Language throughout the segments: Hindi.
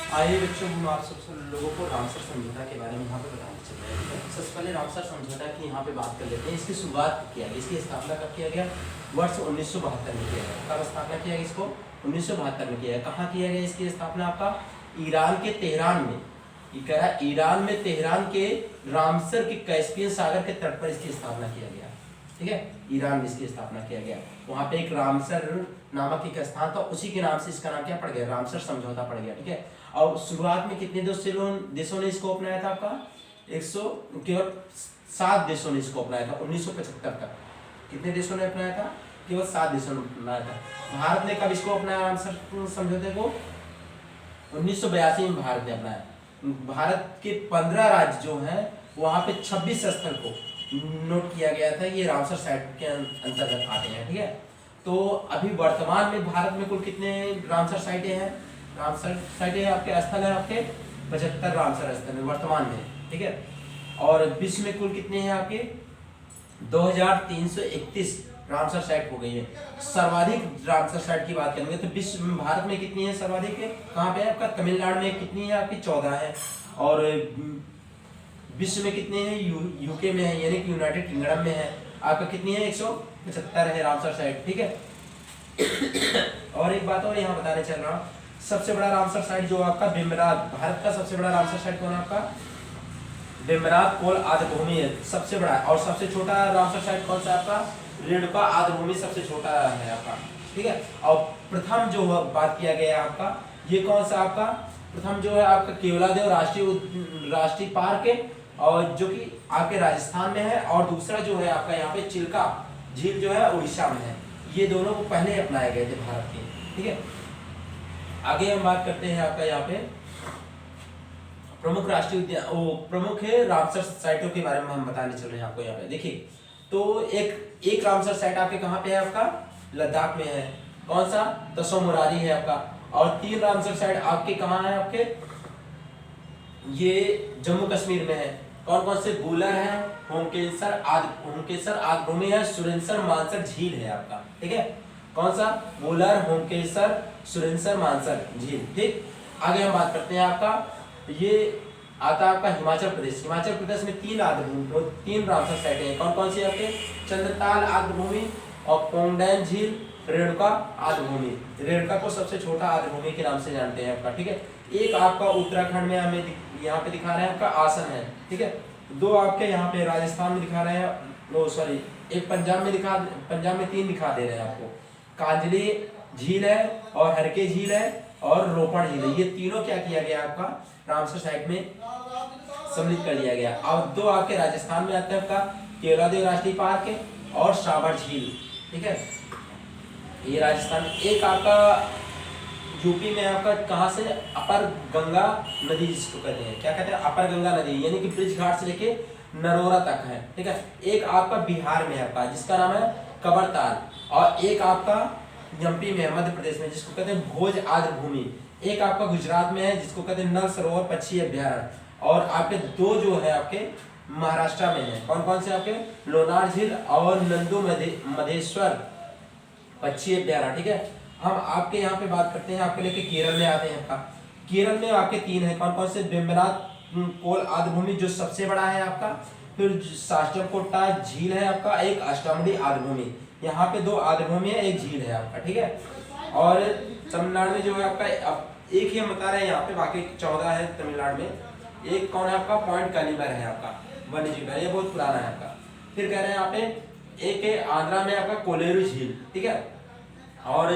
आइए बच्चों, हम आप सब लोगों को रामसर समझौता के बारे में यहाँ पे बताने चल रहे हैं। सबसे पहले रामसर समझौता की यहाँ पे बात कर लेते हैं। इसकी शुरुआत किया गया, इसकी स्थापना कब किया गया? वर्ष 1972 में किया गया। कब स्थापना किया गया इसको? 1972 में किया गया। कहाँ किया गया इसकी स्थापना? आपका ईरान के तेहरान में। ईरान में तेहरान के रामसर के कैस्पियन सागर के तट पर इसकी स्थापना किया गया। ठीक है, ईरान में इसकी स्थापना किया गया। वहाँ पे एक रामसर नामक एक स्थान था, उसी के नाम से इसका नाम क्या पड़ गया? रामसर समझौता पड़ गया। ठीक है, और शुरुआत में कितने देशों ने इसको अपनाया था? आपका केवल 7 देशों ने इसको अपनाया था 1975 तक। कितने देशों ने अपनाया था? केवल 7 देशों ने अपनाया था। भारत ने कब इसको अपनाया रामसर समझौते को? 1982 में भारत ने अपनाया। भारत के 15 राज्य जो हैं वहाँ पे 26 स्थल को नोट किया गया था, ये रामसर साइट के अंतर्गत आते हैं। ठीक है, तो अभी वर्तमान में भारत में कुल कितने रामसर साइटें हैं? रामसर साइटें आपके स्थल है आपके 75 रामसर स्थल में वर्तमान में। ठीक है, और विश्व में कुल कितने हैं आपके? 2331 रामसर साइट हो गई है। सर्वाधिक रामसर साइट की बात करेंगे तो विश्व में भारत में कितनी है सर्वाधिक? कहाँ पे है आपका? तमिलनाडु में कितनी है आपकी? 14 है। और विश्व में कितने हैं? यूके में है, यानी कि यूनाइटेड किंगडम में है। आपका कितनी है? 175 है रामसर साइट। ठीक है, और एक बात और यहाँ बताने चल रहा हूँ, सबसे बड़ा रामसर साइट जो आपका बेम्बनाद, भारत का सबसे बड़ा रामसर साइट कौन है आपका? बेम्बनाद कोल आर्द्रभूमि है सबसे बड़ा। और सबसे छोटा रामसर साइट कौन सा आपका? रेणुका आर्द्रभूमि सबसे छोटा है आपका। ठीक है, और प्रथम जो बात किया गया है आपका, ये कौन सा आपका? प्रथम जो है आपका केवलादेव राष्ट्रीय पार्क है, और जो कि आपके राजस्थान में है। और दूसरा जो है आपका यहाँ पे चिल्का झील जो है उड़ीसा में है। ये दोनों को पहले अपनाए गए थे भारत के। ठीक है, आगे हम बात करते हैं आपका यहाँ पे प्रमुख राष्ट्रीय उद्यान, प्रमुख है रामसर साइटों के बारे में हम बताने चल रहे हैं आपको। यहाँ पे देखिए, तो एक रामसर साइट आपके कहाँ पे है आपका? लद्दाख में है। कौन सा? तसो मुरारी है आपका। और 3 रामसर साइट आपके कहाँ है आपके? ये जम्मू कश्मीर में है। कौन कौन से? गूलर है, होमकेसर आर्द्रभूमि है, सुरेंसर मानसर झील है आपका। ठीक है, कौन सा? गूलर, होमकेसर, सुरेंसर मानसर झील। ठीक, आगे हम बात करते हैं आपका, ये आता है आपका हिमाचल प्रदेश। हिमाचल प्रदेश में 3 रामसर साइटें हैं। कौन कौन सी आपके? चंद्रताल आर्द्रभूमि और पोंगडैम झील, रेणुका आर्द्रभूमि। रेणुका को सबसे छोटा आर्द्रभूमि के नाम से जानते हैं आपका। ठीक है, एक आपका उत्तराखंड में हमें यहाँ पे दिखा रहे हैं आपका आसन है। ठीक है, 2 आपके यहाँ पे राजस्थान में दिखा रहे हैं, एक पंजाब में 3 दिखा दे रहे हैं आपको। कांजली झील है और हरके झील है और रोपड़ झील है। ये तीनों क्या किया गया आपका? रामसर साइट में सम्मिलित कर लिया गया। और 2 आपके राजस्थान में आते हैं आपका केवलादेव राष्ट्रीय पार्क है और साबर झील। ठीक है, ये राजस्थान में। एक आपका यूपी में आपका कहाँ से? अपर गंगा नदी जिसको कहते हैं, क्या कहते हैं? अपर गंगा नदी, यानी कि ब्रिज घाट से लेके नरोरा तक है। ठीक है, एक आपका बिहार में आपका जिसका नाम है कबरताल, और एक आपका एमपी में है मध्य प्रदेश में जिसको कहते हैं भोज आर्द्रभूमि। एक आपका गुजरात में है जिसको कहते हैं नल सरोवर पक्षी अभ्यारण्य। और आपके 2 जो है आपके महाराष्ट्र में है। कौन कौन से आपके? लोनार झील और नंदू मधेश्वर पक्षी अभ्यारण्य। ठीक है, हम आपके यहाँ पे बात करते हैं आपके लेके केरल में आते हैं आपका। केरल में आपके 3 है। कौन कौन से? बेम्बनाद कोल आर्द्रभूमि जो सबसे बड़ा है आपका, फिर साष्ट्रकोटा झील है आपका, एक अष्टामुडी आर्द्रभूमि। यहाँ पे 2 आर्द्रभूमि है, एक झील है आपका। ठीक है, और तमिलनाडु में जो है आपका एक ही हम बता रहे हैं यहाँ पे, बाकी 14 है तमिलनाडु में। एक कौन है आपका? पॉइंट कलिबर है आपका, वन्य जीव है, ये बहुत पुराना है आपका। फिर कह रहे हैं यहाँ पे एक है आंध्रा में आपका कोलेरू झील। ठीक है, और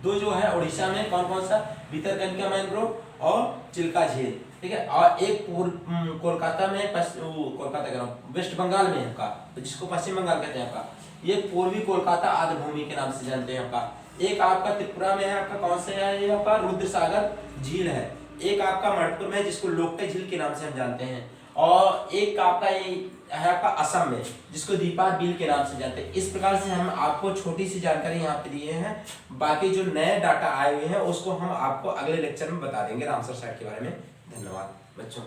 2 जो है उड़ीसा में। कौन कौन सा? भितरकनिका मैंग्रोव और चिल्का झील। ठीक है, और एक कोलकाता में, कोलकाता कह रहा हूँ, वेस्ट बंगाल में आपका, तो जिसको पश्चिम बंगाल कहते हैं आपका, ये पूर्वी कोलकाता आर्द्रभूमि के नाम से जानते हैं आपका। एक आपका त्रिपुरा में है आपका, कौन से है ये आपका? रुद्र सागर झील है। एक आपका मणिपुर में जिसको लोकटे झील के नाम से हम जानते हैं। और एक आपका ये है आपका असम में जिसको दीपा बिल के नाम से जानते हैं। इस प्रकार से हम आपको छोटी सी जानकारी यहाँ पे दिए हैं। बाकी जो नए डाटा आए हुए हैं उसको हम आपको अगले लेक्चर में बता देंगे रामसर साइट के बारे में। धन्यवाद बच्चों।